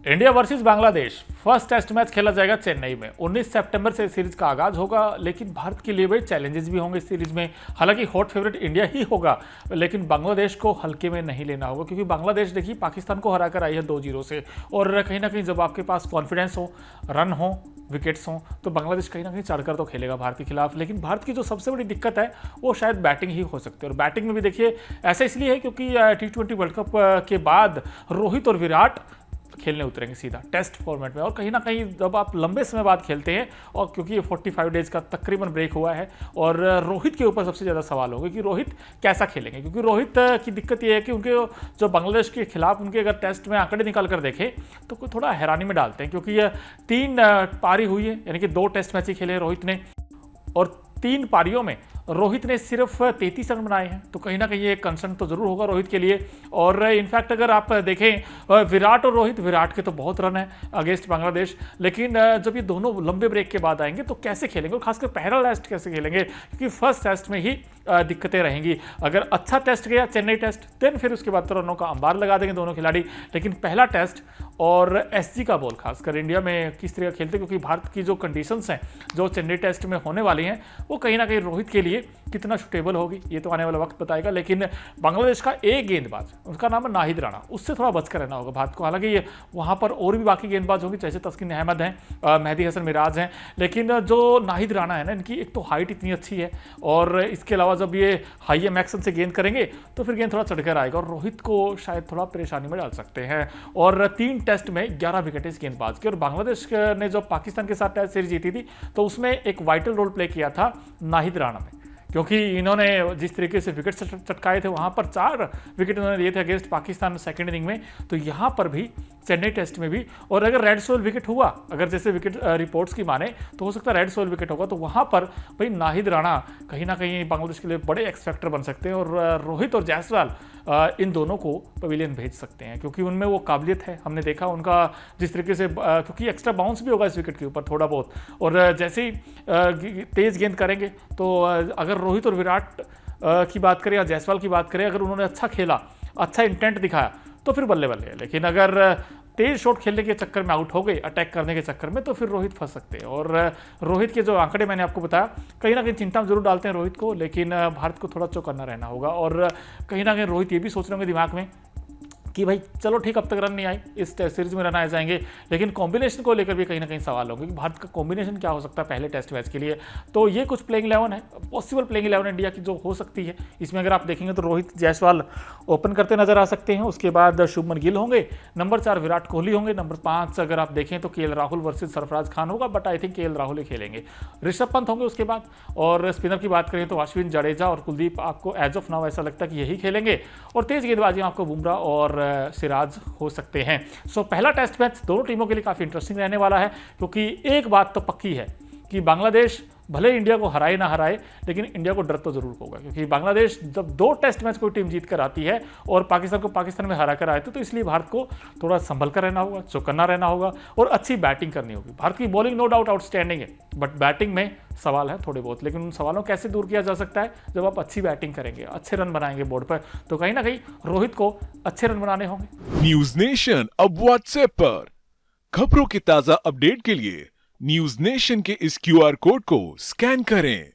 India versus Bangladesh first test match खेला जाएगा चेन्नई में। 19 सितंबर से सीरीज का आगाज होगा, लेकिन भारत के लिए बड़े चैलेंजेस भी होंगे इस सीरीज में। हालांकि हॉट फेवरेट इंडिया ही होगा, लेकिन बांग्लादेश को हल्के में नहीं लेना होगा, क्योंकि बांग्लादेश देखिए पाकिस्तान को हराकर आई है 2-0 से। और कहीं ना कहीं जब आपके पास कॉन्फिडेंस हो, रन हो, विकेट्स हों, तो बांग्लादेश कहीं ना कहीं चढ़कर तो खेलेगा भारत के खिलाफ। लेकिन भारत की जो सबसे बड़ी दिक्कत है वो शायद बैटिंग ही हो सकती है। और बैटिंग में भी देखिए ऐसा इसलिए है क्योंकि T20 वर्ल्ड कप के बाद रोहित और विराट खेलने उतरेंगे सीधा टेस्ट फॉर्मेट में। और कहीं ना कहीं जब आप लंबे समय बाद खेलते हैं, और क्योंकि ये 45 डेज का तकरीबन ब्रेक हुआ है, और रोहित के ऊपर सबसे ज़्यादा सवाल होगा कि रोहित कैसा खेलेंगे। क्योंकि रोहित की दिक्कत ये है कि उनके जो बांग्लादेश के खिलाफ उनके अगर टेस्ट में आंकड़े निकाल कर देखें तो कोई थोड़ा हैरानी में डालते हैं, क्योंकि ये 3 पारी हुई है, यानी कि 2 टेस्ट मैच ही खेले हैं रोहित ने, और 3 पारियों में रोहित ने सिर्फ 33 रन बनाए हैं। तो कहीं ना कहीं ये कंसर्न तो जरूर होगा रोहित के लिए। और इनफैक्ट अगर आप देखें विराट और रोहित, विराट के तो बहुत रन है अगेंस्ट बांग्लादेश, लेकिन जब ये दोनों लंबे ब्रेक के बाद आएंगे तो कैसे खेलेंगे, और खासकर पहला टेस्ट कैसे खेलेंगे, क्योंकि फर्स्ट टेस्ट में ही दिक्कतें रहेंगी। अगर अच्छा टेस्ट गया चेन्नई टेस्ट, देन फिर उसके बाद तो रनों का अंबार लगा देंगे दोनों खिलाड़ी। लेकिन पहला टेस्ट और एसजी का बॉल खासकर इंडिया में किस तरह खेलते, क्योंकि भारत की जो कंडीशंस हैं जो चेन्नई टेस्ट में होने वाली हैं, वो कहीं ना कहीं रोहित के लिए कितना सुटेबल होगी ये तो आने वाला वक्त बताएगा। लेकिन बांग्लादेश का एक गेंदबाज, उसका नाम है नाहिद राणा, उससे थोड़ा बचकर रहना होगा भारत को। हालांकि ये वहाँ पर और भी बाकी गेंदबाज होंगे, जैसे तस्किन अहमद हैं, मेहदी हसन मिराज हैं, लेकिन जो नाहिद राणा है ना, इनकी एक तो हाइट इतनी अच्छी है, और इसके अलावा जब ये हाई एम एक्शन से गेंद करेंगे तो फिर गेंद थोड़ा चढ़कर आएगा, और रोहित को शायद थोड़ा परेशानी में डाल सकते हैं। और 3 टेस्ट में 11 विकेट इस गेंदबाज के। और बांग्लादेश ने जब पाकिस्तान के साथ टेस्ट सीरीज जीती थी तो उसमें एक वाइटल रोल प्ले किया था नाहिद राणा ने, क्योंकि इन्होंने जिस तरीके से विकेट चटकाए थे, वहाँ पर 4 विकेट इन्होंने दिए थे अगेंस्ट पाकिस्तान सेकंड इनिंग में, तो यहाँ पर भी चेन्नई टेस्ट में भी। और अगर रेड सोल विकेट हुआ, अगर जैसे विकेट रिपोर्ट्स की माने तो हो सकता है रेड सोल विकेट होगा, तो वहाँ पर भाई नाहिद राणा कहीं ना कहीं बांग्लादेश के लिए बड़े एक्स फैक्टर बन सकते हैं। और रोहित और जायसवाल इन दोनों को पवेलियन भेज सकते हैं, क्योंकि उनमें वो काबिलियत है। हमने देखा उनका जिस तरीके से, क्योंकि एक्स्ट्रा बाउंस भी होगा इस विकेट के ऊपर थोड़ा बहुत, और जैसे ही तेज गेंद करेंगे तो अगर रोहित और विराट की बात करें या जायसवाल की बात करें, अगर उन्होंने अच्छा खेला, अच्छा इंटेंट दिखाया, तो फिर बल्ले बल्ले है। लेकिन अगर तेज शॉट खेलने के चक्कर में आउट हो गए, अटैक करने के चक्कर में, तो फिर रोहित फंस सकते हैं। और रोहित के जो आंकड़े मैंने आपको बताया, कहीं ना कहीं चिंता जरूर डालते हैं रोहित को, लेकिन भारत को थोड़ा चौकन्ना रहना होगा। और कहीं ना कहीं रोहित ये भी सोच रहे होंगे दिमाग में कि भाई चलो ठीक, अब तक रन नहीं आए, इस टेस्ट सीरीज में रन आ जाएंगे, लेकिन कॉम्बिनेशन को लेकर भी कहीं ना कहीं सवाल होगा कि भारत का कॉम्बिनेशन क्या हो सकता है पहले टेस्ट मैच के लिए। तो ये कुछ प्लेइंग 11 है, पॉसिबल प्लेइंग 11 इंडिया की जो हो सकती है। इसमें अगर आप देखेंगे तो रोहित जायसवाल ओपन करते नजर आ सकते हैं, उसके बाद शुभमन गिल होंगे, नंबर 4 विराट कोहली होंगे, नंबर 5 अगर आप देखें तो केएल राहुल वर्सेज सरफराज खान होगा, but I think KL Rahul ही खेलेंगे। ऋषभ पंत होंगे उसके बाद, और स्पिनर की बात करें तो अश्विन, जडेजा और कुलदीप आपको एज ऑफ नाउ ऐसा लगता है कि यही खेलेंगे। और तेज गेंदबाजी आपको बुमराह और सिराज हो सकते हैं। सो पहला टेस्ट मैच दोनों टीमों के लिए काफी इंटरेस्टिंग रहने वाला है, क्योंकि एक बात तो पक्की है कि बांग्लादेश भले इंडिया को हराए ना हराए, लेकिन इंडिया को डर तो जरूर होगा, क्योंकि बांग्लादेश जब 2 टेस्ट मैच कोई टीम जीत कर आती है और पाकिस्तान को पाकिस्तान में हरा कर आए तो इसलिए भारत को थोड़ा संभल कर रहना होगा, चौकन्ना रहना होगा, और अच्छी बैटिंग करनी होगी। भारत की बॉलिंग नो डाउट आउटस्टैंडिंग है, बट बैटिंग में सवाल है थोड़े बहुत। लेकिन उन सवालों कैसे दूर किया जा सकता है, जब आप अच्छी बैटिंग करेंगे, अच्छे रन बनाएंगे बोर्ड पर, तो कहीं ना कहीं रोहित को अच्छे रन बनाने होंगे। न्यूज नेशन अब व्हाट्सएप पर खबरों की ताजा अपडेट के लिए न्यूज नेशन के इस QR कोड को स्कैन करें।